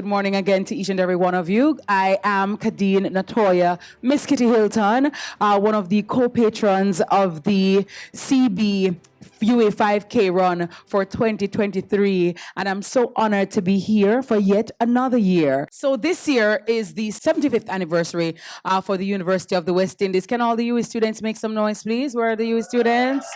morning again to each and every one of you. I am Kadeen Natoya, Miss Kitty Hilton, one of the co-patrons of the CB UA 5K run for 2023, and I'm so honored to be here for yet another year. So this year is the 75th anniversary for the University of the West Indies. Can all the UA students make some noise, please? Where are the UA students?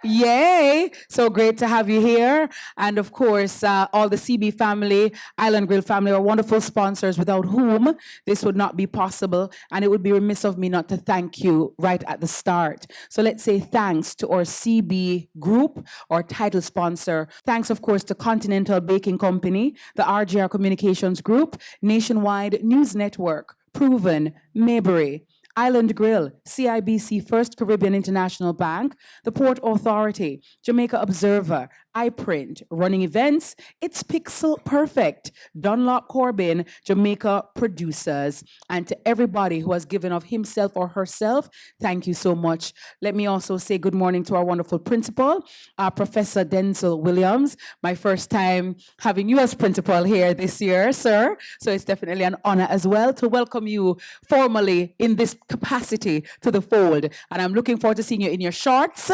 Yay! So great to have you here. And of course, all the CB family, Island Grill family are wonderful sponsors without whom this would not be possible. And it would be remiss of me not to thank you right at the start. So let's say thanks to our CB group, our title sponsor. Thanks, of course, to Continental Baking Company, the RGR Communications Group, Nationwide News Network, Proven, Maybury, Island Grill, CIBC First Caribbean International Bank, the Port Authority, Jamaica Observer, iPrint, Running Events, It's Pixel Perfect, Dunlop Corbin, Jamaica Producers, and to everybody who has given of himself or herself, thank you so much. Let me also say good morning to our wonderful principal, Professor Denzel Williams. My first time having you as principal here this year, sir. So it's definitely an honor as well to welcome you formally in this capacity to the fold. And I'm looking forward to seeing you in your shorts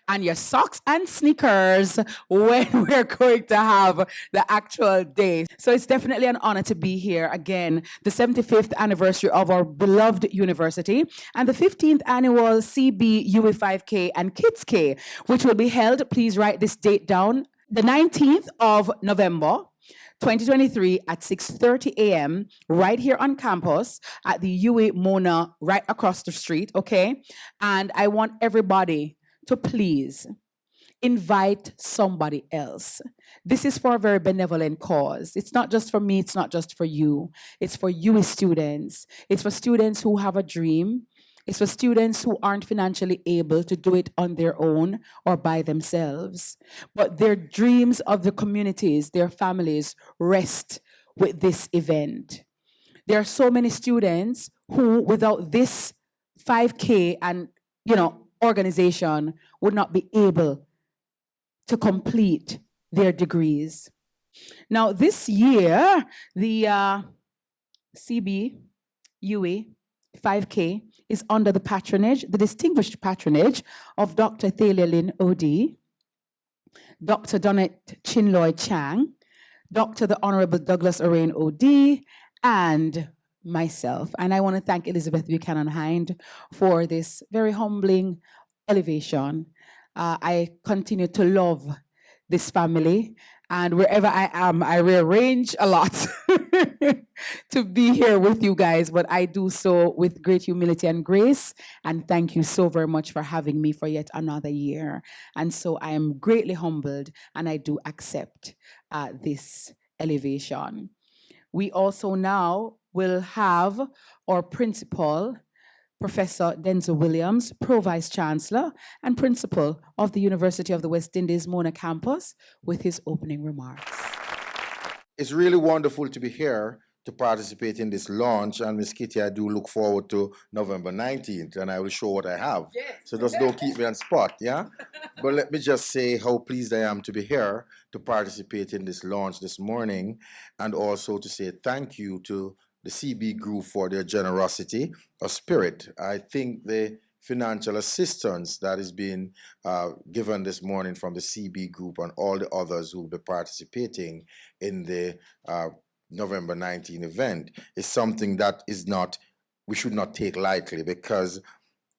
and your socks and sneakers when we're going to have the actual day. So it's definitely an honor to be here again, the 75th anniversary of our beloved university and the 15th annual CB UWI 5K and Kids K, which will be held, please write this date down, the 19th of November, 2023 at 6:30 a.m. right here on campus at the UA Mona right across the street, okay? And I want everybody to please invite somebody else. This is for a very benevolent cause. It's not just for me, it's not just for you. It's for UA students. It's for students who have a dream. It's for students who aren't financially able to do it on their own or by themselves. But their dreams of the communities, their families, rest with this event. There are so many students who, without this 5K and, organization, would not be able to complete their degrees. Now, this year, the CB UA 5K is under the patronage, the distinguished patronage of Dr. Thalia Lynn O.D., Dr. Donette Chinloy Chang, Dr. the Honorable Douglas Orain O.D., and myself. And I want to thank Elizabeth Buchanan Hind for this very humbling elevation. I continue to love this family, and wherever I am, I rearrange a lot to be here with you guys, but I do so with great humility and grace, and thank you so very much for having me for yet another year. And so I am greatly humbled, and I do accept this elevation. We also now will have our principal, Professor Denzel Williams, Pro Vice Chancellor and Principal of the University of the West Indies Mona campus, with his opening remarks. It's really wonderful to be here to participate in this launch, and Ms. Kitty, I do look forward to November 19th, and I will show what I have. Yes. So just don't keep me on spot, yeah? But let me just say how pleased I am to be here to participate in this launch this morning, and also to say thank you to the CB group for their generosity of spirit. I think the financial assistance that is being given this morning from the CB group and all the others who will be participating in the November 19 event is something that we should not take lightly, because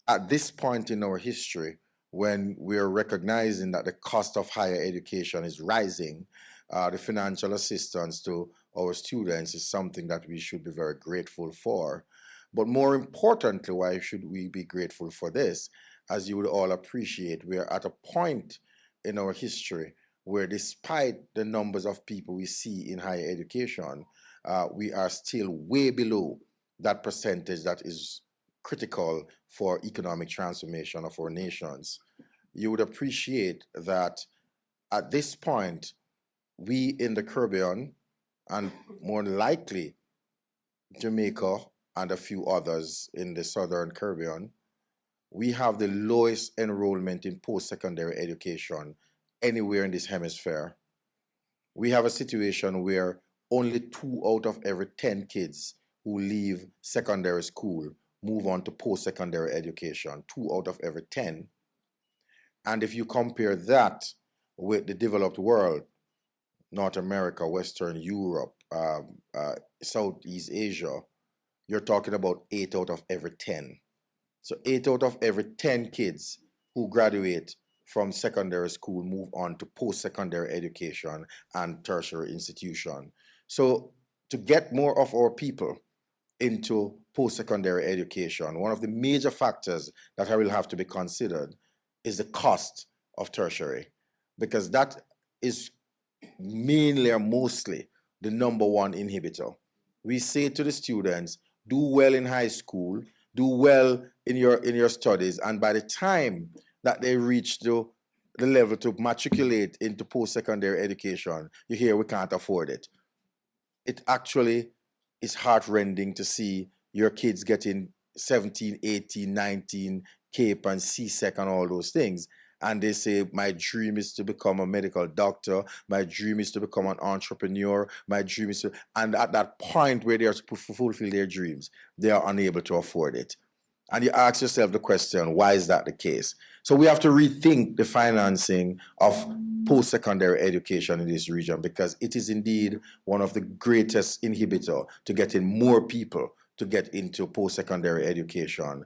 at this point in our history, when we're recognizing that the cost of higher education is rising, the financial assistance to our students is something that we should be very grateful for. But more importantly, why should we be grateful for this? As you would all appreciate, we're at a point in our history where, despite the numbers of people we see in higher education, we are still way below that percentage that is critical for economic transformation of our nations. You would appreciate that at this point, we in the Caribbean, and more likely Jamaica and a few others in the Southern Caribbean, we have the lowest enrollment in post-secondary education anywhere in this hemisphere. We have a situation where only 2 out of every 10 kids who leave secondary school move on to post-secondary education, 2 out of every 10. And if you compare that with the developed world, North America, Western Europe, Southeast Asia, you're talking about 8 out of every 10. So 8 out of every 10 kids who graduate from secondary school move on to post-secondary education and tertiary institution. So to get more of our people into post-secondary education, one of the major factors that will have to be considered is the cost of tertiary, because that is mainly or mostly the number one inhibitor. We say to the students, do well in high school, do well in your studies, and by the time that they reach the level to matriculate into post-secondary education, you hear we can't afford it. It actually is heartrending to see your kids getting 17, 18, 19, CAPE and CSEC and all those things. And they say, my dream is to become a medical doctor. My dream is to become an entrepreneur. My dream is to, and at that point where they are to fulfill their dreams, they are unable to afford it. And you ask yourself the question, why is that the case? So we have to rethink the financing of post-secondary education in this region, because it is indeed one of the greatest inhibitor to getting more people to get into post-secondary education.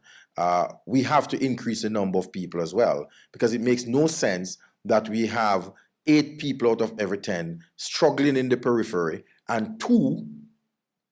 We have to increase the number of people as well, because it makes no sense that we have 8 people out of every 10 struggling in the periphery and 2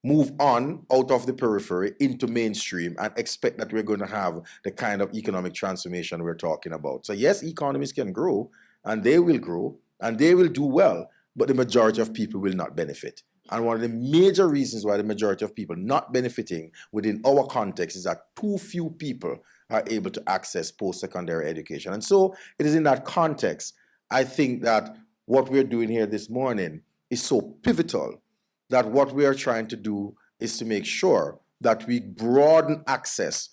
move on out of the periphery into mainstream and expect that we're going to have the kind of economic transformation we're talking about. So yes, economies can grow and they will do well, but the majority of people will not benefit. And one of the major reasons why the majority of people not benefiting within our context is that too few people are able to access post-secondary education. And so it is in that context, I think that what we're doing here this morning is so pivotal, that what we are trying to do is to make sure that we broaden access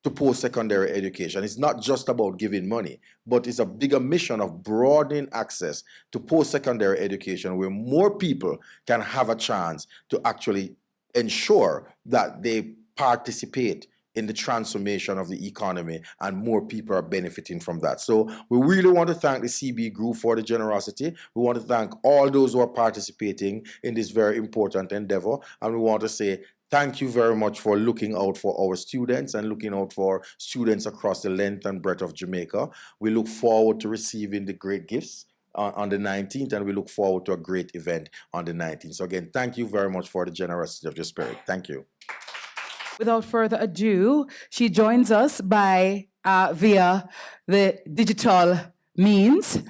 to post-secondary education. It's not just about giving money, but it's a bigger mission of broadening access to post-secondary education where more people can have a chance to actually ensure that they participate in the transformation of the economy and more people are benefiting from that. So we really want to thank the CB Group for the generosity. We want to thank all those who are participating in this very important endeavor. And we want to say thank you very much for looking out for our students and looking out for students across the length and breadth of Jamaica. We look forward to receiving the great gifts on the 19th, and we look forward to a great event on the 19th. So again, thank you very much for the generosity of your spirit. Thank you. Without further ado, she joins us via the digital means.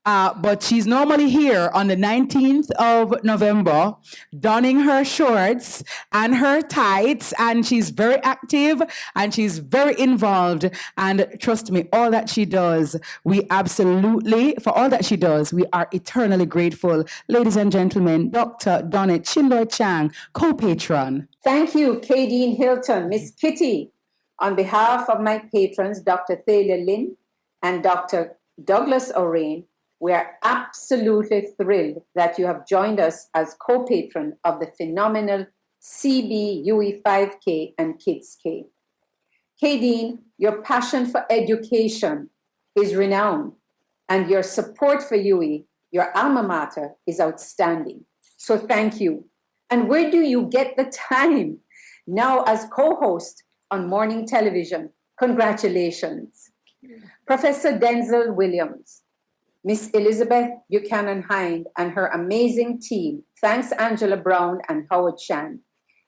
But she's normally here on the 19th of November, donning her shorts and her tights, and she's very active and she's very involved. And trust me, all that she does, for all that she does, we are eternally grateful. Ladies and gentlemen, Dr. Donnet Chinloy Chang, co-patron. Thank you, Kadeen Hilton, Miss Kitty. On behalf of my patrons, Dr. Thalia Lynn and Dr. Douglas O'Rain, we are absolutely thrilled that you have joined us as co-patron of the phenomenal CB UE 5K and Kids K. Kadeen, your passion for education is renowned, and your support for UE, your alma mater, is outstanding. So thank you. And where do you get the time? Now as co-host on morning television, congratulations. Professor Denzel Williams, Miss Elizabeth Buchanan Hind and her amazing team, thanks Angela Brown and Howard Chan,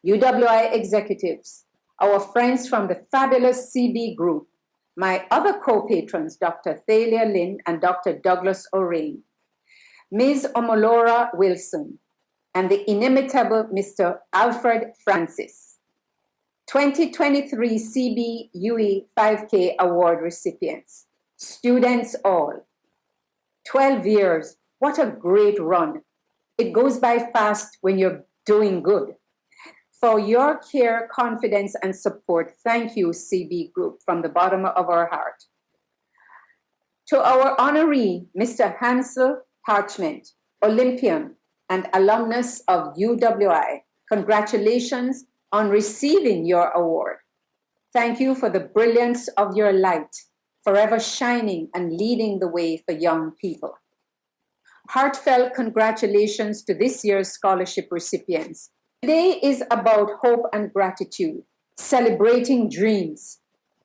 UWI executives, our friends from the fabulous CB group, my other co-patrons, Dr. Thalia Lynn and Dr. Douglas O'Rain, Ms. Omolora Wilson, and the inimitable Mr. Alfred Francis, 2023 CB UE 5K award recipients, students all. 12 years, what a great run. It goes by fast when you're doing good. For your care, confidence, and support, thank you, CB Group, from the bottom of our heart. To our honoree, Mr. Hansel Parchment, Olympian and alumnus of UWI, congratulations on receiving your award. Thank you for the brilliance of your light, forever shining and leading the way for young people. Heartfelt congratulations to this year's scholarship recipients. Today is about hope and gratitude, celebrating dreams.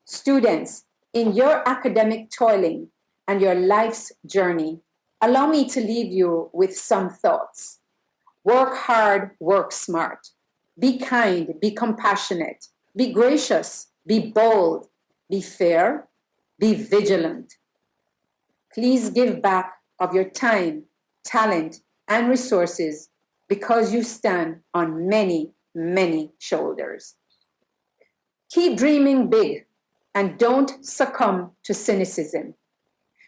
Students, in your academic toiling and your life's journey, allow me to leave you with some thoughts. Work hard, work smart. Be kind, be compassionate, be gracious, be bold, be fair, be vigilant. Please give back of your time, talent, and resources because you stand on many, many shoulders. Keep dreaming big and don't succumb to cynicism.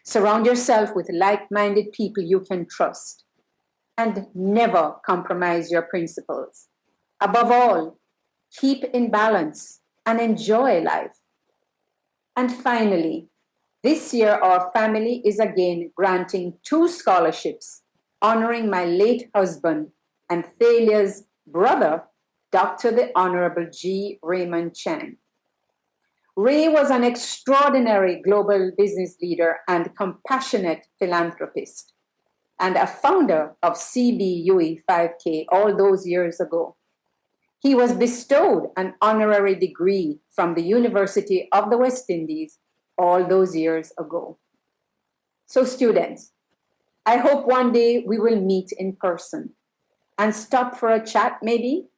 Surround yourself with like-minded people you can trust and never compromise your principles. Above all, keep in balance and enjoy life. And finally, this year our family is again granting 2 scholarships honoring my late husband and Thalia's brother, Dr. the Honorable G. Raymond Chang. Ray was an extraordinary global business leader and compassionate philanthropist, and a founder of CBUE 5K all those years ago. He was bestowed an honorary degree from the University of the West Indies all those years ago. So students, I hope one day we will meet in person and stop for a chat maybe.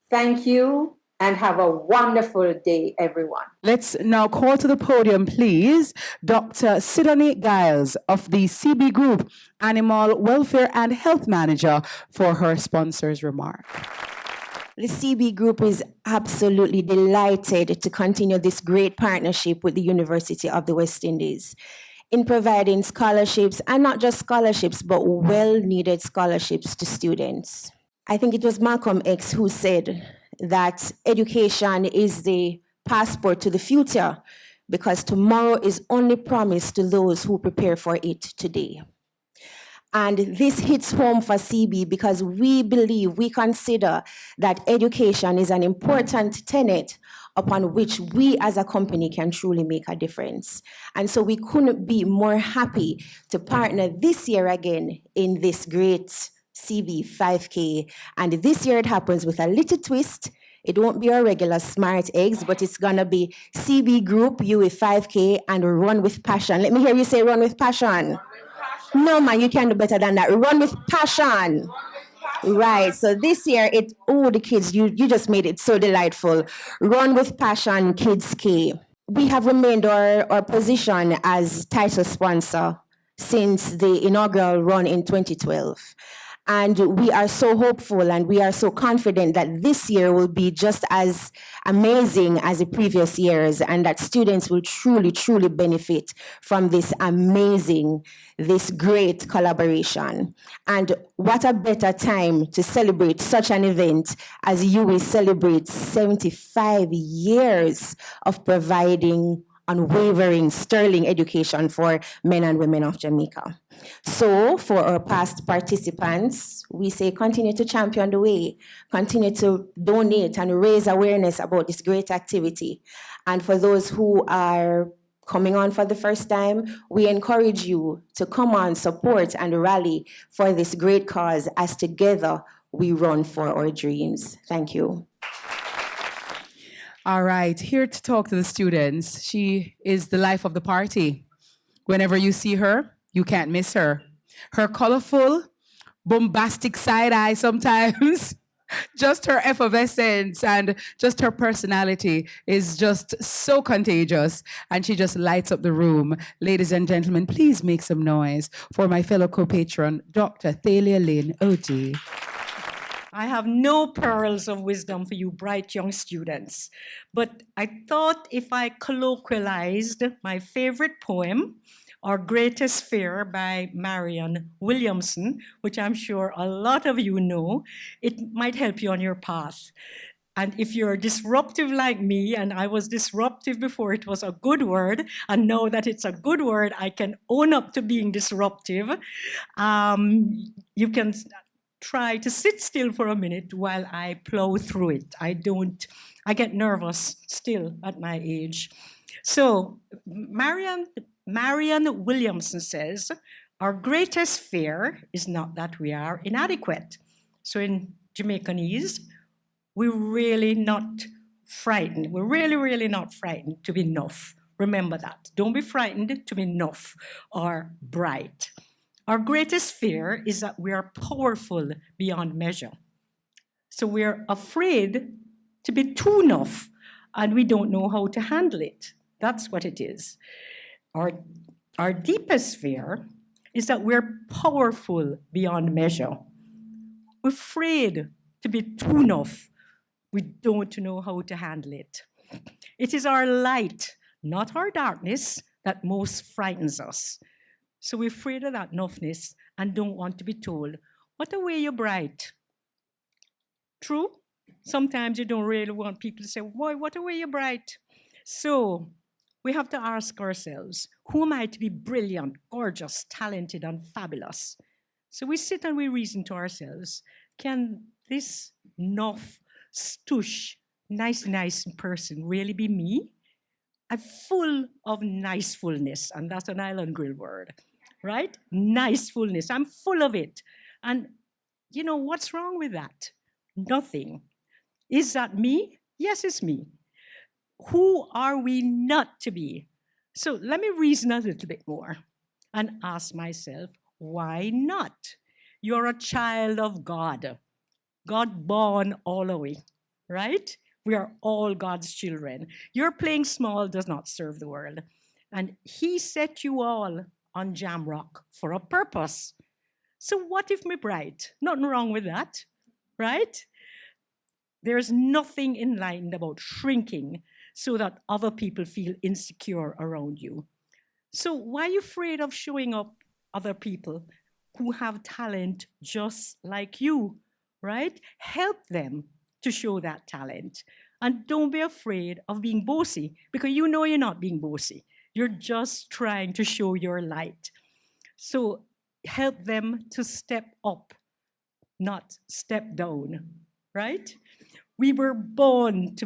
Thank you and have a wonderful day, everyone. Let's now call to the podium, please, Dr. Sidonie Giles of the CB Group, Animal Welfare and Health Manager, for her sponsor's remark. The CB Group is absolutely delighted to continue this great partnership with the University of the West Indies in providing scholarships, and not just scholarships, but well-needed scholarships to students. I think it was Malcolm X who said that education is the passport to the future because tomorrow is only promised to those who prepare for it today. And this hits home for CB because we consider that education is an important tenet upon which we as a company can truly make a difference. And so we couldn't be more happy to partner this year again in this great CB 5K. And this year it happens with a little twist. It won't be our regular Smart Eggs, but it's gonna be CB Group, UE 5K, and Run with Passion. Let me hear you say Run with Passion. No, man, you can do better than that. Run with passion. Right, so this year, the kids, you just made it so delightful. Run with Passion, Kids K. We have remained our position as title sponsor since the inaugural run in 2012. And we are so hopeful and we are so confident that this year will be just as amazing as the previous years and that students will truly, truly benefit from this great collaboration. And what a better time to celebrate such an event as UWI celebrates 75 years of providing unwavering, sterling education for men and women of Jamaica. So for our past participants, we say continue to champion the way, continue to donate and raise awareness about this great activity. And for those who are coming on for the first time, we encourage you to come on, support and rally for this great cause as together we run for our dreams. Thank you. All right, here to talk to the students. She is the life of the party. Whenever you see her, you can't miss her. Her colorful, bombastic side eye sometimes, just her effervescence and just her personality is just so contagious and she just lights up the room. Ladies and gentlemen, please make some noise for my fellow co-patron, Dr. Thalia Lynn OD. I have no pearls of wisdom for you bright young students, but I thought if I colloquialized my favorite poem, Our Greatest Fear by Marianne Williamson, which I'm sure a lot of you know, it might help you on your path. And if you're disruptive like me, and I was disruptive before it was a good word, and now that it's a good word, I can own up to being disruptive. You can try to sit still for a minute while I plow through it. I get nervous still at my age. So Marianne Williamson says, our greatest fear is not that we are inadequate. So in Jamaicanese, we're really not frightened. We're really, really not frightened to be enough. Remember that. Don't be frightened to be enough or bright. Our greatest fear is that we are powerful beyond measure. So we're afraid to be too enough and we don't know how to handle it. That's what it is. Our deepest fear is that we're powerful beyond measure. We're afraid to be too enough. We don't know how to handle it. It is our light, not our darkness, that most frightens us. So we're afraid of that enoughness and don't want to be told, what a way you're bright. True? Sometimes you don't really want people to say, boy, what a way you're bright. So we have to ask ourselves, who am I to be brilliant, gorgeous, talented, and fabulous? So we sit and we reason to ourselves, can this enough, stush, nice person really be me? I'm full of nicefulness, and that's an Island Grill word, right? Nicefulness, I'm full of it. And you know, what's wrong with that? Nothing. Is that me? Yes, it's me. Who are we not to be? So let me reason a little bit more and ask myself, why not? You're a child of God. God born all the way, right? We are all God's children. Your playing small does not serve the world. And He set you all on Jamrock for a purpose. So what if me bright? Nothing wrong with that, right? There's nothing enlightened about shrinking so that other people feel insecure around you. So why are you afraid of showing up other people who have talent just like you, right? Help them to show that talent. And don't be afraid of being bossy, because you know you're not being bossy. You're just trying to show your light. So help them to step up, not step down, right? We were born to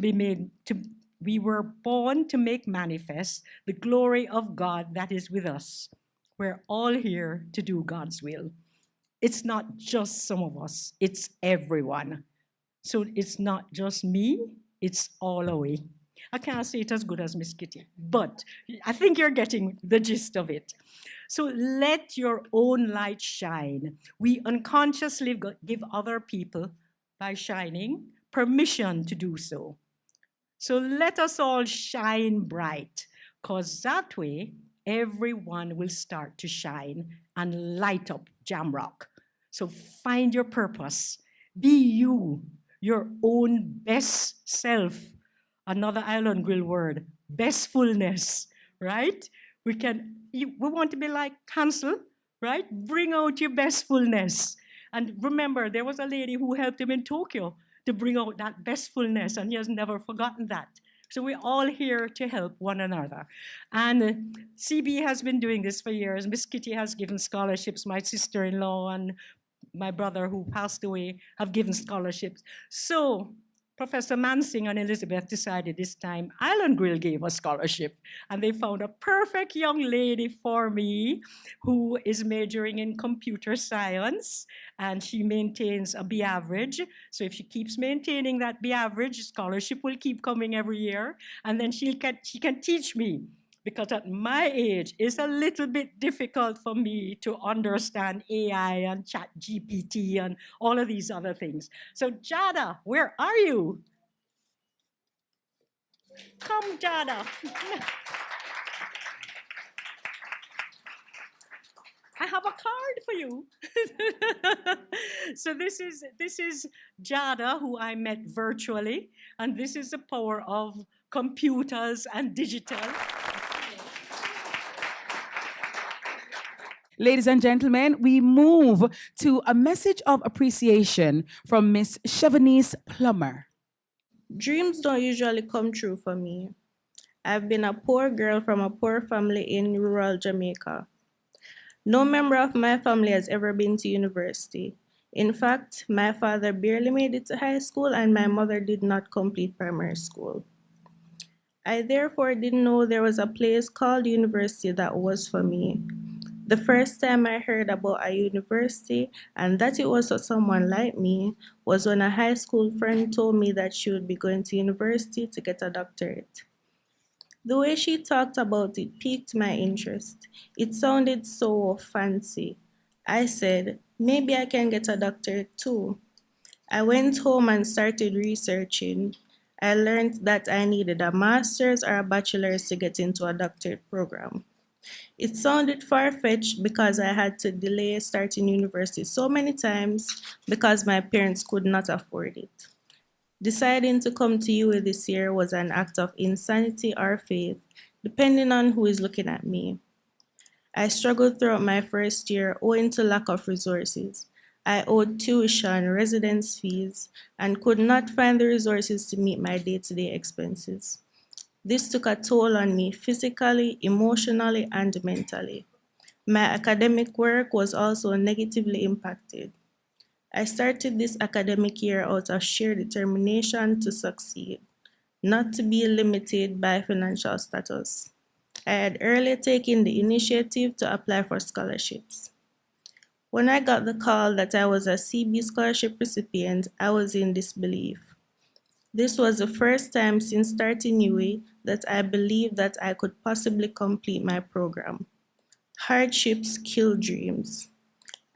make manifest the glory of God that is with us. We're all here to do God's will. It's not just some of us, it's everyone. So it's not just me, it's all of we. I can't say it as good as Miss Kitty, but I think you're getting the gist of it. So let your own light shine. We unconsciously give other people, by shining, permission to do so. So let us all shine bright, because that way everyone will start to shine and light up Jamrock. So find your purpose. Be you, your own best self. Another Island Grill word, bestfulness, right? We want to be like Hansel, right? Bring out your bestfulness. And remember, there was a lady who helped him in Tokyo to bring out that bestfulness, and he has never forgotten that. So we're all here to help one another. And CB has been doing this for years. Miss Kitty has given scholarships. My sister-in-law and my brother, who passed away, have given scholarships. So Professor Mansing and Elizabeth decided this time Island Grill gave a scholarship, and they found a perfect young lady for me who is majoring in computer science, and she maintains a B average. So if she keeps maintaining that B average, scholarship will keep coming every year, and then she can teach me, because at my age, it's a little bit difficult for me to understand AI and chat GPT and all of these other things. So Jada, where are you? Come, Jada. I have a card for you. So this is Jada, who I met virtually, and this is the power of computers and digital. Ladies and gentlemen, we move to a message of appreciation from Miss Chevanice Plummer. Dreams don't usually come true for me. I've been a poor girl from a poor family in rural Jamaica. No member of my family has ever been to university. In fact, my father barely made it to high school and my mother did not complete primary school. I therefore didn't know there was a place called university that was for me. The first time I heard about a university and that it was for someone like me was when a high school friend told me that she would be going to university to get a doctorate. The way she talked about it piqued my interest. It sounded so fancy. I said, maybe I can get a doctorate too. I went home and started researching. I learned that I needed a master's or a bachelor's to get into a doctorate program. It sounded far-fetched because I had to delay starting university so many times because my parents could not afford it. Deciding to come to UWI this year was an act of insanity or faith, depending on who is looking at me. I struggled throughout my first year owing to lack of resources. I owed tuition, residence fees, and could not find the resources to meet my day-to-day expenses. This took a toll on me physically, emotionally, and mentally. My academic work was also negatively impacted. I started this academic year out of sheer determination to succeed, not to be limited by financial status. I had earlier taken the initiative to apply for scholarships. When I got the call that I was a CB scholarship recipient, I was in disbelief. This was the first time since starting UWI that I believed that I could possibly complete my program. Hardships kill dreams.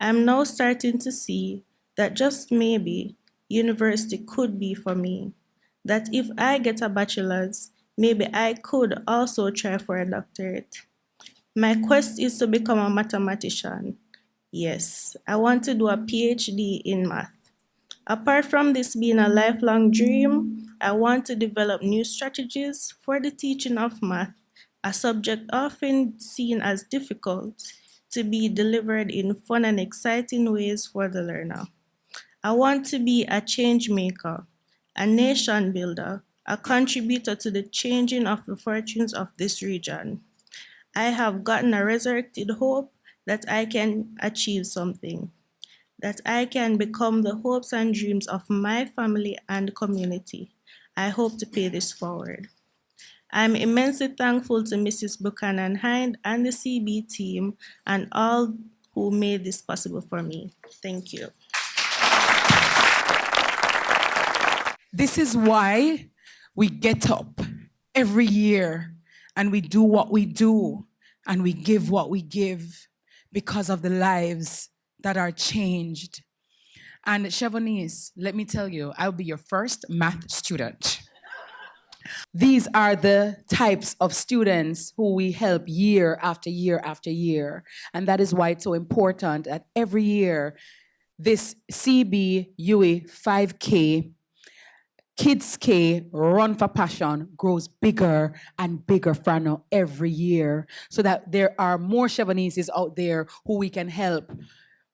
I'm now starting to see that just maybe university could be for me. That if I get a bachelor's, maybe I could also try for a doctorate. My quest is to become a mathematician. Yes, I want to do a PhD in math. Apart from this being a lifelong dream, I want to develop new strategies for the teaching of math, a subject often seen as difficult, to be delivered in fun and exciting ways for the learner. I want to be a change maker, a nation builder, a contributor to the changing of the fortunes of this region. I have gotten a resurrected hope that I can achieve something, that I can become the hopes and dreams of my family and community. I hope to pay this forward. I'm immensely thankful to Mrs. Buchanan Hind and the CB team and all who made this possible for me. Thank you. This is why we get up every year and we do what we do and we give what we give because of the lives that are changed. And Chevonice, let me tell you, I'll be your first math student. These are the types of students who we help year after year after year. And that is why it's so important that every year, this CB UWI 5K Kids K Run for Passion grows bigger and bigger for now every year so that there are more Chevonices out there who we can help.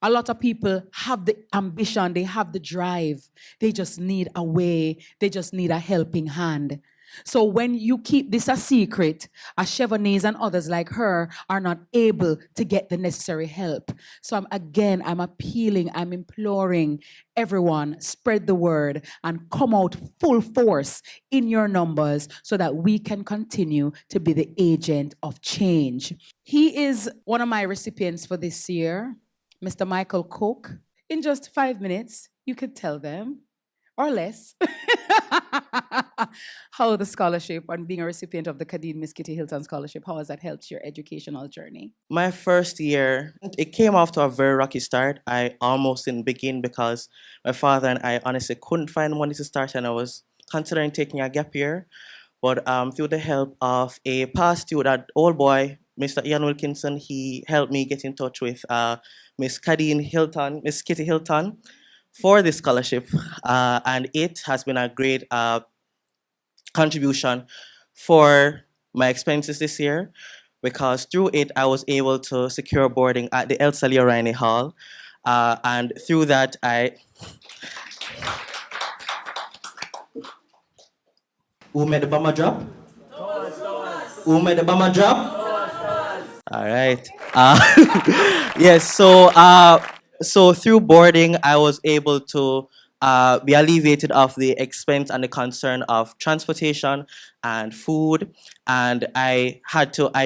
A lot of people have the ambition, they have the drive. They just need a way, they just need a helping hand. So when you keep this a secret, a Chevonese and others like her are not able to get the necessary help. So I'm appealing, I'm imploring everyone, spread the word and come out full force in your numbers so that we can continue to be the agent of change. He is one of my recipients for this year, Mr. Michael Cook. In just 5 minutes, you could tell them, or less, how the scholarship and being a recipient of the Kadeen Miss Kitty Hilton Scholarship, how has that helped your educational journey? My first year, it came off to a very rocky start. I almost didn't begin because my father and I honestly couldn't find money to start, and I was considering taking a gap year. But through the help of a past student, old boy, Mr. Ian Wilkinson, he helped me get in touch with Miss Kitty Hilton, for this scholarship, and it has been a great contribution for my expenses this year, because through it I was able to secure boarding at the Elsa Leorini Hall, and through that Who made the bomber drop? Who made the bomber drop? All right. Yes, so So through boarding, I was able to be alleviated of the expense and the concern of transportation and food, and I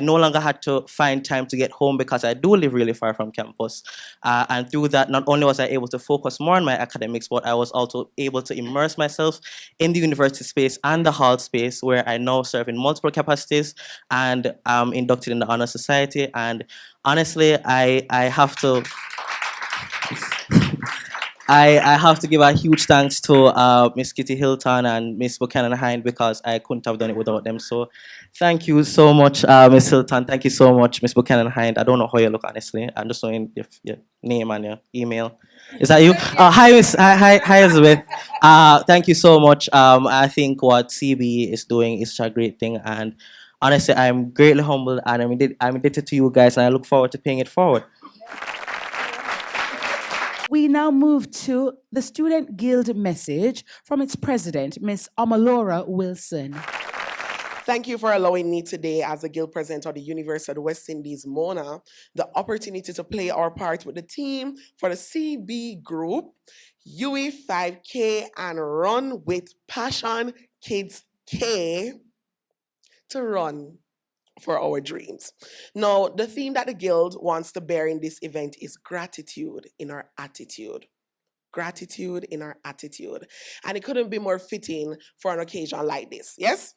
no longer had to find time to get home because I do live really far from campus. And through that, not only was I able to focus more on my academics, but I was also able to immerse myself in the university space and the hall space, where I now serve in multiple capacities and I'm inducted in the Honor Society. And honestly, I have to. I have to give a huge thanks to Miss Kitty Hilton and Miss Buchanan Hind, because I couldn't have done it without them. So thank you so much, Miss Hilton. Thank you so much, Miss Buchanan Hind. I don't know how you look, honestly. I'm just knowing your name and your email. Is that you? Hi, Miss. Hi, Elizabeth. Thank you so much. I think what CB is doing is such a great thing, and honestly, I'm greatly humbled and I'm indebted to you guys, and I look forward to paying it forward. We now move to the Student Guild message from its president, Miss Omalora Wilson. Thank you for allowing me today, as the Guild President of the University of the West Indies, Mona, the opportunity to play our part with the team for the CB Group, UWI 5K, and Run with Passion Kids K to run for our dreams. Now, the theme that the Guild wants to bear in this event is gratitude in our attitude. Gratitude in our attitude. And it couldn't be more fitting for an occasion like this, yes?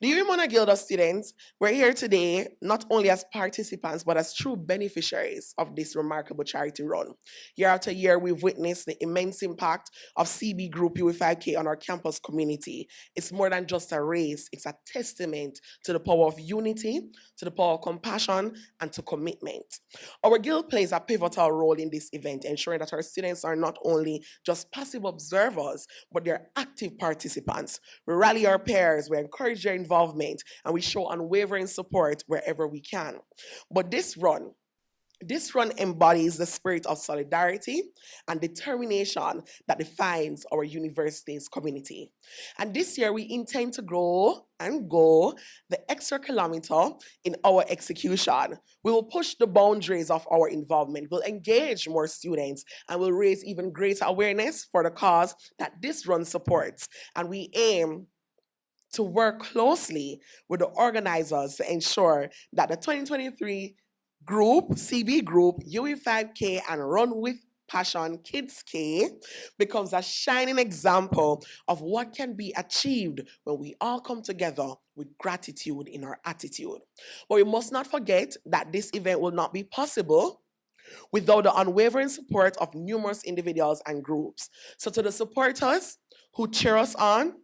The UWI Guild of Students, we're here today not only as participants, but as true beneficiaries of this remarkable charity run. Year after year, we've witnessed the immense impact of CB Group UWI 5K on our campus community. It's more than just a race, it's a testament to the power of unity, to the power of compassion, and to commitment. Our Guild plays a pivotal role in this event, ensuring that our students are not only just passive observers, but they're active participants. We rally our peers, we encourage their involvement, and we show unwavering support wherever we can. But this run embodies the spirit of solidarity and determination that defines our university's community. And this year, we intend to grow and go the extra kilometer in our execution. We will push the boundaries of our involvement, we'll engage more students, and we'll raise even greater awareness for the cause that this run supports. And we aim to work closely with the organizers to ensure that the 2023 group, CB Group, UWI 5K, and Run with Passion Kids K becomes a shining example of what can be achieved when we all come together with gratitude in our attitude. But we must not forget that this event will not be possible without the unwavering support of numerous individuals and groups. So to the supporters who cheer us on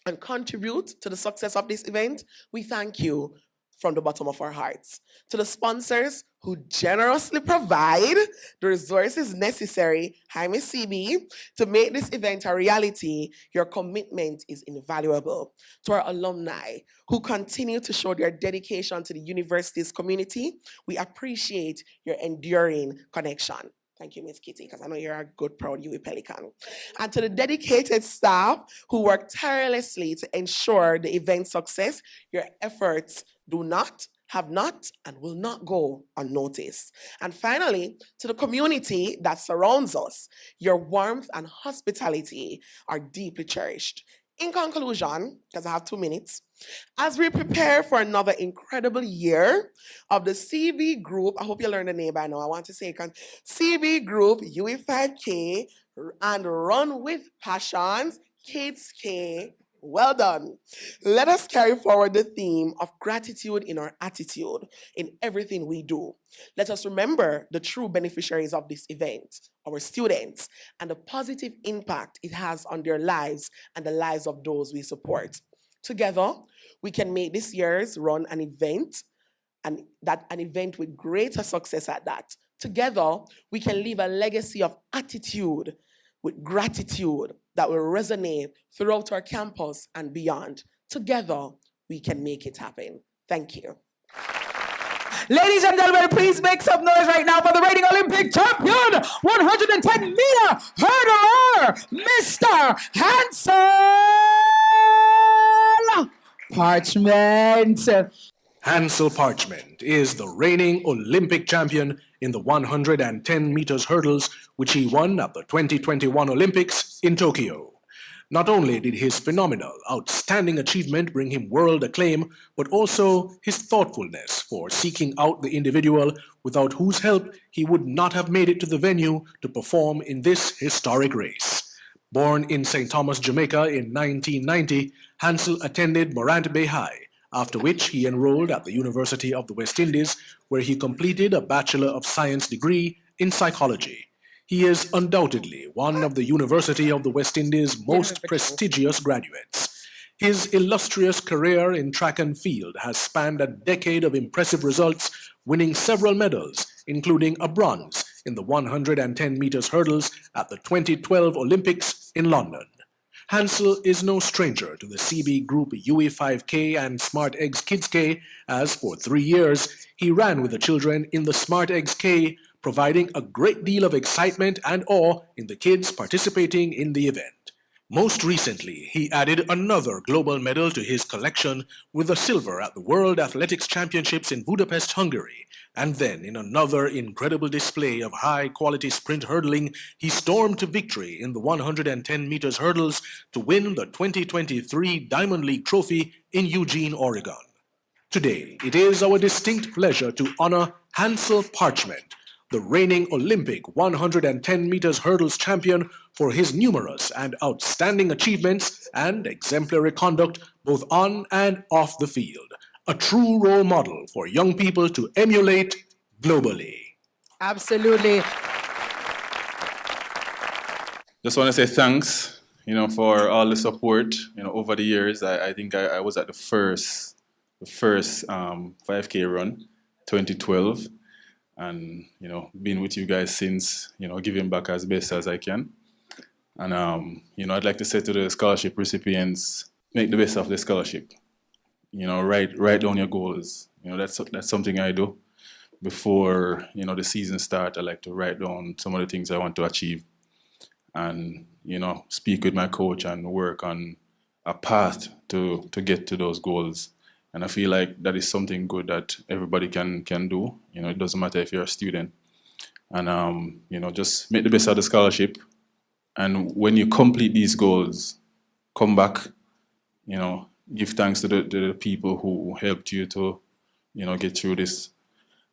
and contribute to the success of this event, we thank you from the bottom of our hearts. To the sponsors who generously provide the resources necessary, hi Ms. CB, to make this event a reality, your commitment is invaluable. To our alumni who continue to show their dedication to the university's community, we appreciate your enduring connection. Thank you, Miss Kitty, because I know you're a good, proud UWI Pelican. And to the dedicated staff who work tirelessly to ensure the event's success, your efforts have not, and will not go unnoticed. And finally, to the community that surrounds us, your warmth and hospitality are deeply cherished. In conclusion, because I have 2 minutes, as we prepare for another incredible year of the CB Group, I hope you learned the name by now, I want to say CB Group, UWI 5K, and Run with Passions, Kids K, well done. Let us carry forward the theme of gratitude in our attitude in everything we do. Let us remember the true beneficiaries of this event, our students, and the positive impact it has on their lives and the lives of those we support. Together, we can make this year's run an event, and that an event with greater success at that. Together, we can leave a legacy of attitude with gratitude that will resonate throughout our campus and beyond. Together, we can make it happen. Thank you. Ladies and gentlemen, please make some noise right now for the reigning Olympic champion, 110-meter hurdler, Mr. Hansel Parchment. Hansel Parchment is the reigning Olympic champion in the 110 meters hurdles, which he won at the 2021 Olympics in Tokyo. Not only did his phenomenal, outstanding achievement bring him world acclaim, but also his thoughtfulness for seeking out the individual without whose help he would not have made it to the venue to perform in this historic race. Born in St. Thomas, Jamaica in 1990, Hansel attended Morant Bay High, after which he enrolled at the University of the West Indies, where he completed a Bachelor of Science degree in psychology. He is undoubtedly one of the University of the West Indies' most prestigious graduates. His illustrious career in track and field has spanned a decade of impressive results, winning several medals, including a bronze in the 110 meters hurdles at the 2012 Olympics in London. Hansel is no stranger to the CB Group UWI 5K and Smart Eggs Kids K, as for 3 years he ran with the children in the Smart Eggs K, providing a great deal of excitement and awe in the kids participating in the event. Most recently, he added another global medal to his collection with a silver at the World Athletics Championships in Budapest, Hungary. And then, in another incredible display of high-quality sprint hurdling, he stormed to victory in the 110 meters hurdles to win the 2023 Diamond League Trophy in Eugene, Oregon. Today, it is our distinct pleasure to honor Hansel Parchment, the reigning Olympic 110 meters hurdles champion, for his numerous and outstanding achievements and exemplary conduct both on and off the field. A true role model for young people to emulate globally. Absolutely. Just want to say thanks, for all the support, over the years. I think I was at the first 5K run, 2012. And, been with you guys since, giving back as best as I can. And, I'd like to say to the scholarship recipients, make the best of the scholarship. Write down your goals. That's something I do. Before, the season starts, I like to write down some of the things I want to achieve. And, speak with my coach and work on a path to get to those goals. And I feel like that is something good that everybody can do. It doesn't matter if you're a student. And, just make the best of the scholarship. And when you complete these goals, come back, give thanks to the people who helped you to, get through this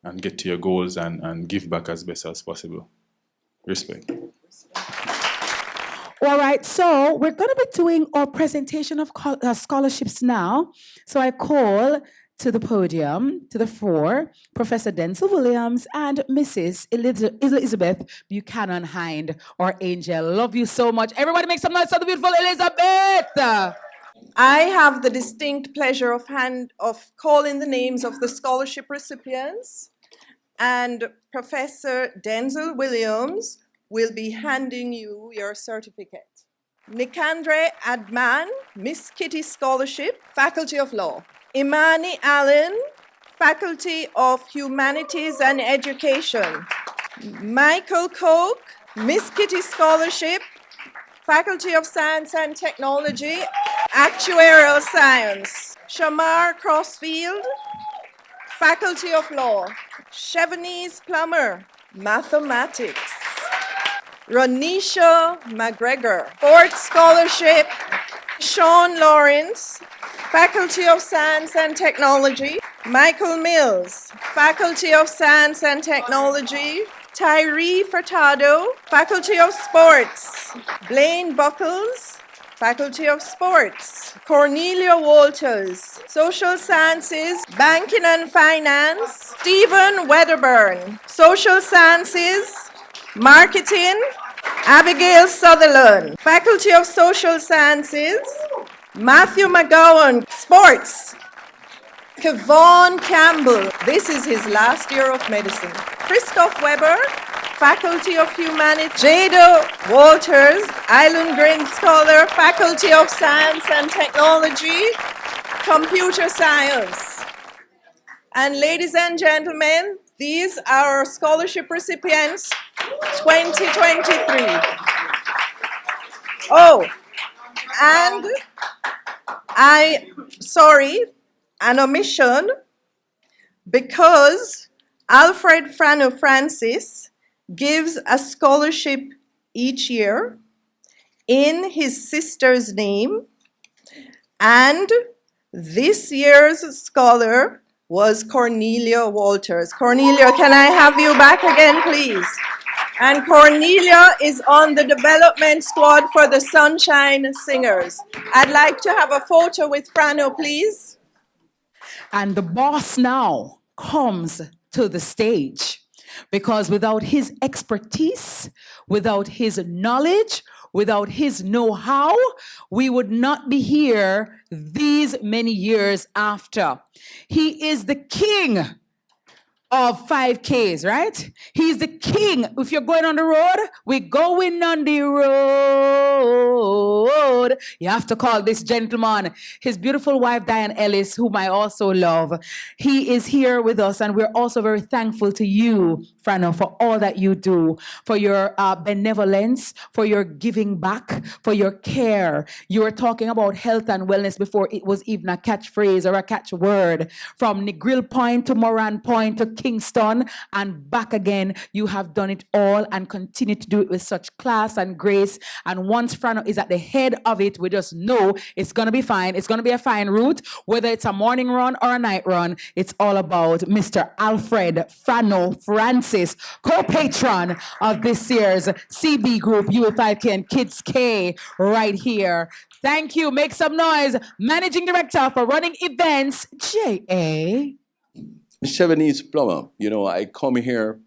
and get to your goals and give back as best as possible. Respect. All right, so we're going to be doing our presentation of scholarships now. So I call to the podium, to the fore, Professor Denzel Williams and Mrs. Elizabeth Buchanan Hind, or Angel. Love you so much. Everybody make some noise for the beautiful Elizabeth. I have the distinct pleasure of calling the names of the scholarship recipients, and Professor Denzel Williams will be handing you your certificate. Nikandre Adman, Miss Kitty Scholarship, Faculty of Law. Imani Allen, Faculty of Humanities and Education. Michael Koch, Miss Kitty Scholarship, Faculty of Science and Technology, Actuarial Science. Shamar Crossfield, Faculty of Law. Chevenise Plummer, Mathematics. Ronisha McGregor, Ford Scholarship. Sean Lawrence, Faculty of Science and Technology. Michael Mills, Faculty of Science and Technology. Tyree Furtado, Faculty of Sports. Blaine Buckles, Faculty of Sports. Cornelia Walters, Social Sciences, Banking and Finance. Stephen Wedderburn, Social Sciences, Marketing. Abigail Sutherland, Faculty of Social Sciences. Matthew McGowan, Sports. Kevon Campbell, this is his last year of medicine. Christoph Weber, Faculty of Humanities. Jada Walters, Island Green Scholar, Faculty of Science and Technology, Computer Science. And ladies and gentlemen, these are our scholarship recipients 2023. Oh, and an omission, because Alfred Frano Francis gives a scholarship each year in his sister's name, and this year's scholar was Cornelia Walters. Cornelia, can I have you back again, please? And Cornelia is on the development squad for the Sunshine Singers. I'd like to have a photo with Frano, please. And the boss now comes to the stage because without his expertise, without his knowledge, without his know-how, we would not be here these many years after. He is the king of 5Ks, right? He's the king. If you're going on the road, we're going on the road. You have to call this gentleman, his beautiful wife, Diane Ellis, whom I also love. He is here with us, and we're also very thankful to you, Frano, for all that you do, for your benevolence, for your giving back, for your care. You were talking about health and wellness before it was even a catchphrase or a catchword. From Negril Point to Moran Point to Kingston and back again, you have done it all and continue to do it with such class and grace. And once Frano is at the head of it, we just know it's going to be fine. It's going to be a fine route, whether it's a morning run or a night run. It's all about Mr. Alfred Frano Francis, co-patron of this year's CB Group UWI and Kids K right here. Thank you. Make some noise. Managing Director for Running Events, J.A. Mr. Ebenezer Plummer, you know, I come here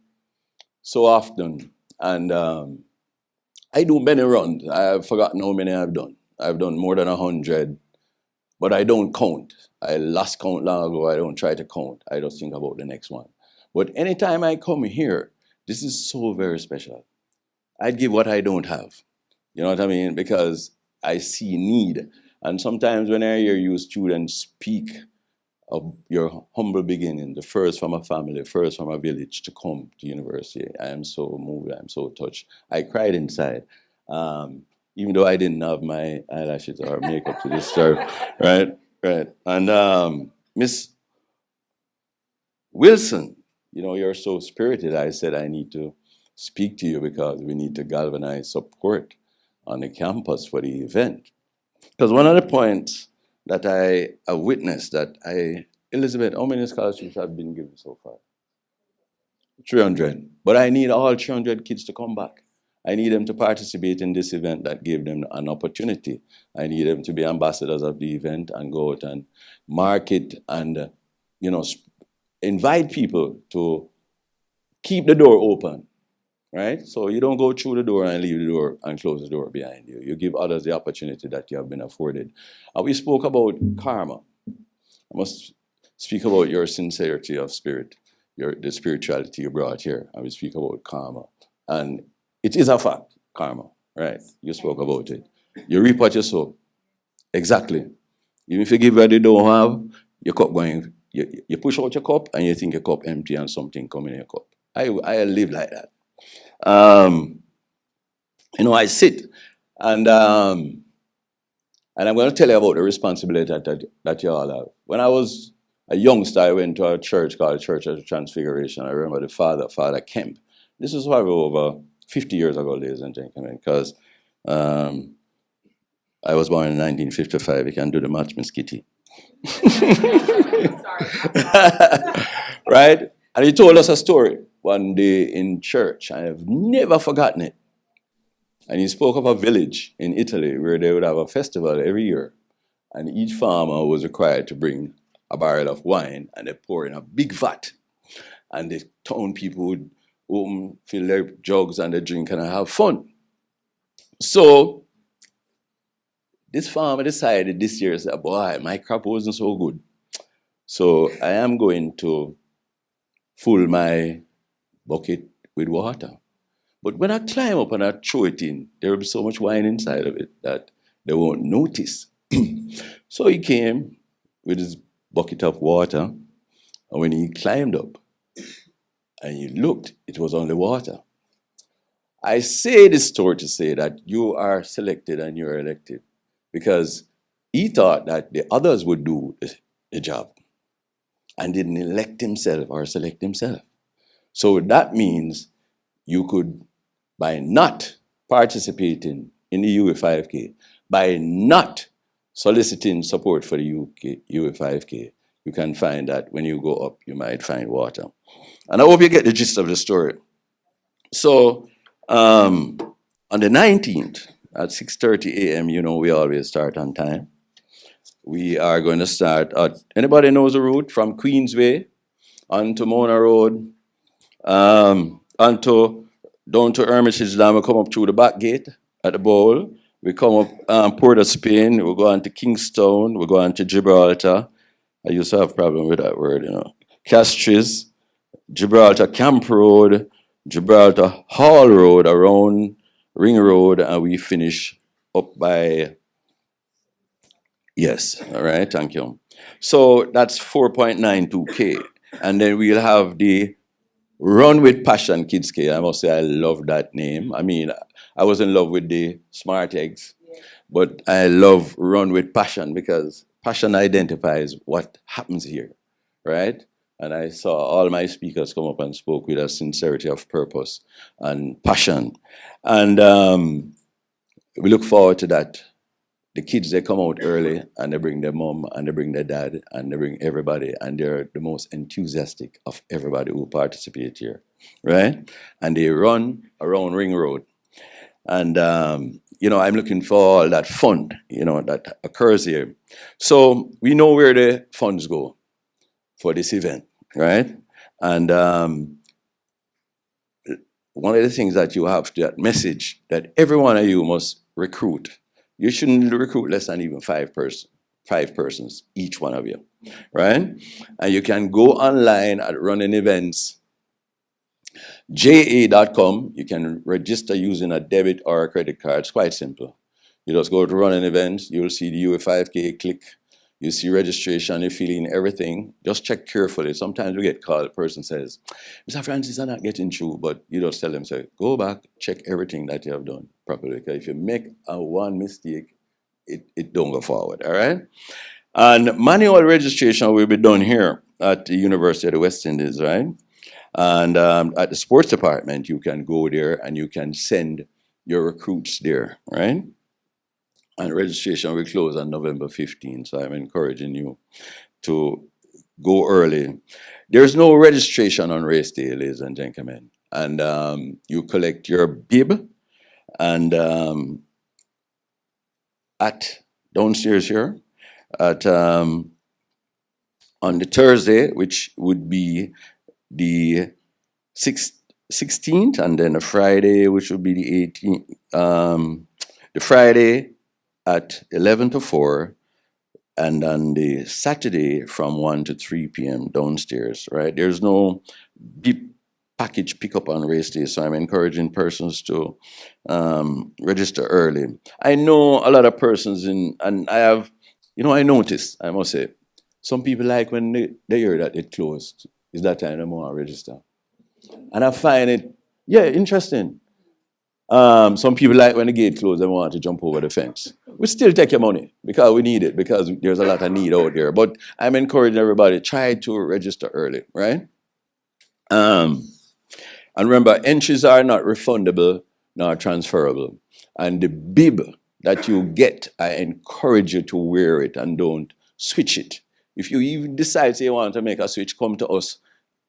so often and I do many runs. I've forgotten how many I've done. I've done more than 100, but I don't count. I lost count long ago. I don't try to count. I just think about the next one. But anytime I come here, this is so very special. I'd give what I don't have. You know what I mean? Because I see need. And sometimes when I hear you students speak of your humble beginning, the first from a family, first from a village to come to university, I am so moved, I'm so touched. I cried inside, even though I didn't have my eyelashes or makeup to this story, right? And Miss Wilson, you know, you're so spirited. I said I need to speak to you because we need to galvanize support on the campus for the event. Because one of the points that I witnessed that Elizabeth, how many scholarships have been given so far? 300. But I need all 300 kids to come back. I need them to participate in this event that gave them an opportunity. I need them to be ambassadors of the event and go out and market and, you know, invite people to keep the door open, right? So you don't go through the door and leave the door and close the door behind you. You give others the opportunity that you have been afforded. And we spoke about karma. I must speak about your sincerity of spirit, the spirituality you brought here. And we speak about karma. And it is a fact, karma, right? You spoke about it. You reap what you sow. Exactly. Even if you give what you don't have, your cup going, you push out your cup and you think your cup empty and something come in your cup. I live like that. You know, I sit and I'm going to tell you about the responsibility that you all have. When I was a youngster, I went to a church called Church of the Transfiguration. I remember the Father Kemp. This was probably over 50 years ago, ladies and gentlemen, because I was born in 1955. You can do the math, Miss Kitty. Right? And he told us a story one day in church. I have never forgotten it. And he spoke of a village in Italy where they would have a festival every year. And each farmer was required to bring a barrel of wine and they pour in a big vat. And the town people would fill their jugs and they drink and have fun. So this farmer decided this year, said, boy, my crop wasn't so good. So I am going to fill my bucket with water. But when I climb up and I throw it in, there will be so much wine inside of it that they won't notice. So he came with his bucket of water, and when he climbed up and he looked, it was only water. I say this story to say that you are selected and you are elected because he thought that the others would do the job and didn't elect himself or select himself. So that means you could, by not participating in the UWI 5K, by not soliciting support for the UWI 5K, you can find that when you go up, you might find water. And I hope you get the gist of the story. So on the 19th at 6:30 a.m., you know we always start on time. We are going to start at, anybody knows the route from Queensway onto Mona Road, onto down to Hermitage Dam. We come up through the back gate at the bowl. We come up Port of Spain. We go on to Kingstown. We go on to Gibraltar. I used to have a problem with that word, you know. Castries, Gibraltar Camp Road, Gibraltar Hall Road, around Ring Road, and we finish up by, yes, all right, thank you. So that's 4.92K. And then we'll have the Run with Passion Kids K. I must say I love that name. I mean, I was in love with the Smart Eggs, but I love Run with Passion because passion identifies what happens here, right? And I saw all my speakers come up and spoke with a sincerity of purpose and passion. And we look forward to that. The kids, they come out early and they bring their mom and they bring their dad and they bring everybody, and they're the most enthusiastic of everybody who participate here, right? And they run around Ring Road. And, you know, I'm looking for all that fun, you know, that occurs here. So we know where the funds go for this event, right? And one of the things that you have to, that message that every one of you must recruit. You shouldn't recruit less than even five persons, each one of you, right? And you can go online at Running Events, ja.com. You can register using a debit or a credit card. It's quite simple. You just go to Running Events, you'll see the UWI 5K, click, you see registration, you fill in everything. Just check carefully. Sometimes we get called, the person says, Mr. Francis, I'm not getting through, but you just tell them, say, go back, check everything that you have done properly. Because if you make one mistake, it don't go forward, all right? And manual registration will be done here at the University of the West Indies, right? And at the sports department, you can go there and you can send your recruits there, right? And registration will close on November 15th, so I'm encouraging you to go early. There's no registration on race day, ladies and gentlemen. And you collect your bib and at downstairs here at on the Thursday, which would be the 16th, and then a Friday, which would be the 18th. The Friday at 11 to 4, and on the Saturday from 1 to 3 p.m. downstairs, right? There's no bib package pickup on race day, so I'm encouraging persons to register early. I know a lot of persons and I have, you know, I noticed, I must say, some people like when they hear that it closed, is that time they want to register. And I find it, yeah, interesting. Some people like when the gate closed, they want to jump over the fence. We still take your money because we need it, because there's a lot of need out there. But I'm encouraging everybody, try to register early, right? And remember, entries are not refundable nor transferable. And the bib that you get, I encourage you to wear it and don't switch it. If you even decide you want to make a switch, come to us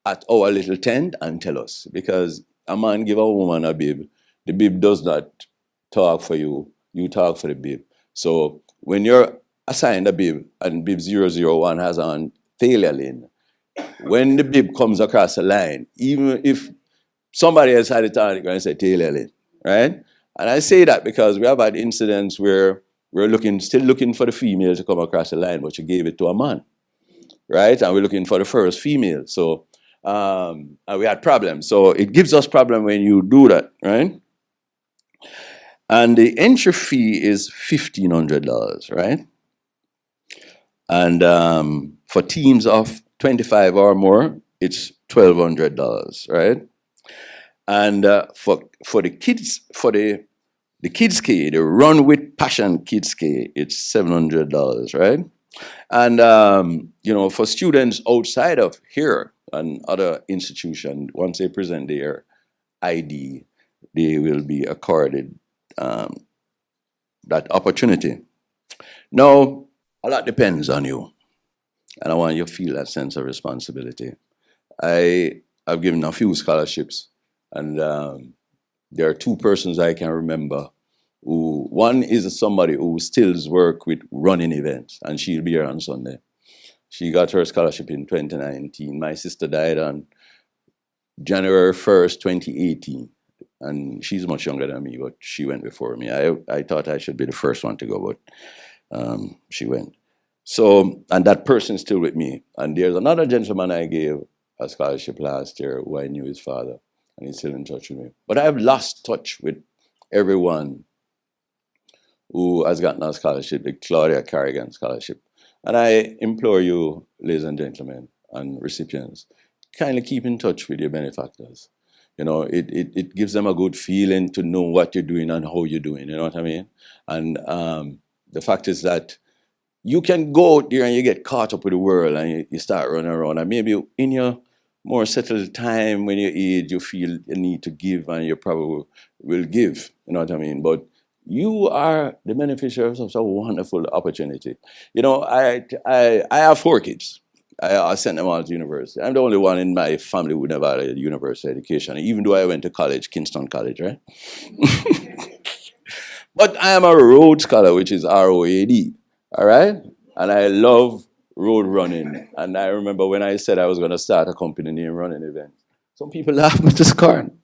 at our little tent and tell us. Because a man give a woman a bib. The bib does not talk for you. You talk for the bib. So when you're assigned a bib and bib 001 has on failure lane, when the bib comes across the line, even if somebody else had it on, they're going to say tailor lane, right? And I say that because we have had incidents where we're still looking for the female to come across the line, but you gave it to a man, right? And we're looking for the first female. So and we had problems. So it gives us problem when you do that, right? And the entry fee is $1,500, right? And for teams of 25 or more, it's $1,200, right? And for the kids, for the Kids K, the Run with Passion Kids K, it's $700, right? And you know, for students outside of here, and other institutions, once they present their ID, they will be accorded that opportunity. Now, a lot depends on you, and I want you to feel that sense of responsibility. I have given a few scholarships, and there are two persons I can remember. One is somebody who still works with running events, and she'll be here on Sunday. She got her scholarship in 2019. My sister died on January 1st, 2018. And she's much younger than me, but she went before me. I thought I should be the first one to go, but she went. So, and that person's still with me. And there's another gentleman I gave a scholarship last year who I knew his father, and he's still in touch with me. But I have lost touch with everyone who has gotten a scholarship, the Claudia Carrigan Scholarship. And I implore you, ladies and gentlemen, and recipients, kindly keep in touch with your benefactors. You know, it gives them a good feeling to know what you're doing and how you're doing, you know what I mean? And the fact is that you can go out there and you get caught up with the world and you start running around, and maybe in your more settled time when you're age, you feel you need to give, and you probably will give, you know what I mean? But you are the beneficiary of such a wonderful opportunity. You know, I have 4 kids. I sent them all to university. I'm the only one in my family who never had a university education, even though I went to college, Kingston College, right? But I am a road scholar, which is ROAD, all right? And I love road running. And I remember when I said I was going to start a company named Running Events, some people laughed me to scorn.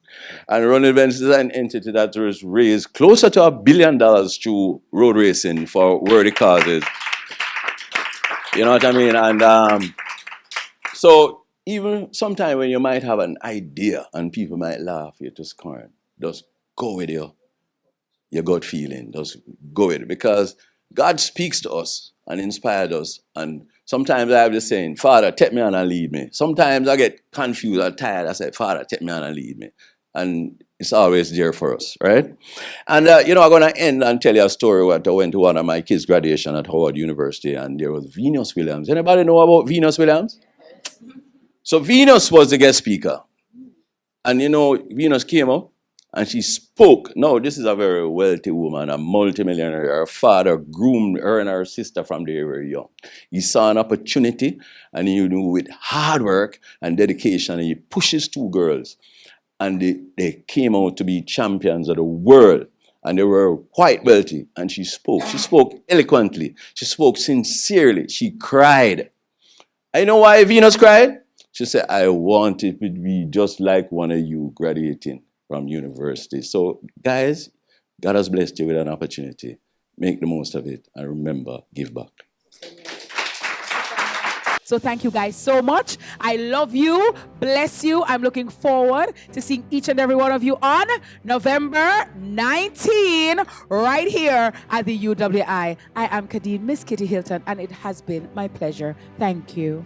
And Running Events is an entity that was raised closer to $1 billion through road racing for worthy causes. You know what I mean? And so even sometimes when you might have an idea and people might laugh you to scorn, just go with your gut feeling. Just go with it, because God speaks to us and inspired us. And sometimes I have this saying, Father, take me on and lead me. Sometimes I get confused or tired. I say, Father, take me on and lead me. And it's always there for us, right? And, you know, I'm going to end and tell you a story. I went to one of my kids' graduation at Howard University, and there was Venus Williams. Anybody know about Venus Williams? So Venus was the guest speaker. And, you know, Venus came up and she spoke. No, this is a very wealthy woman, a multimillionaire. Her father groomed her and her sister from they were young. He saw an opportunity, and he knew with hard work and dedication, and he pushed his 2 girls. And they came out to be champions of the world. And they were quite wealthy. And she spoke. She spoke eloquently. She spoke sincerely. She cried. I know why Venus cried? She said, I want it to be just like one of you graduating from university. So, guys, God has blessed you with an opportunity. Make the most of it. And remember, give back. So thank you guys so much. I love you. Bless you. I'm looking forward to seeing each and every one of you on November 19 right here at the UWI. I am Kadeen, Miss Kitty Hilton, and it has been my pleasure. Thank you.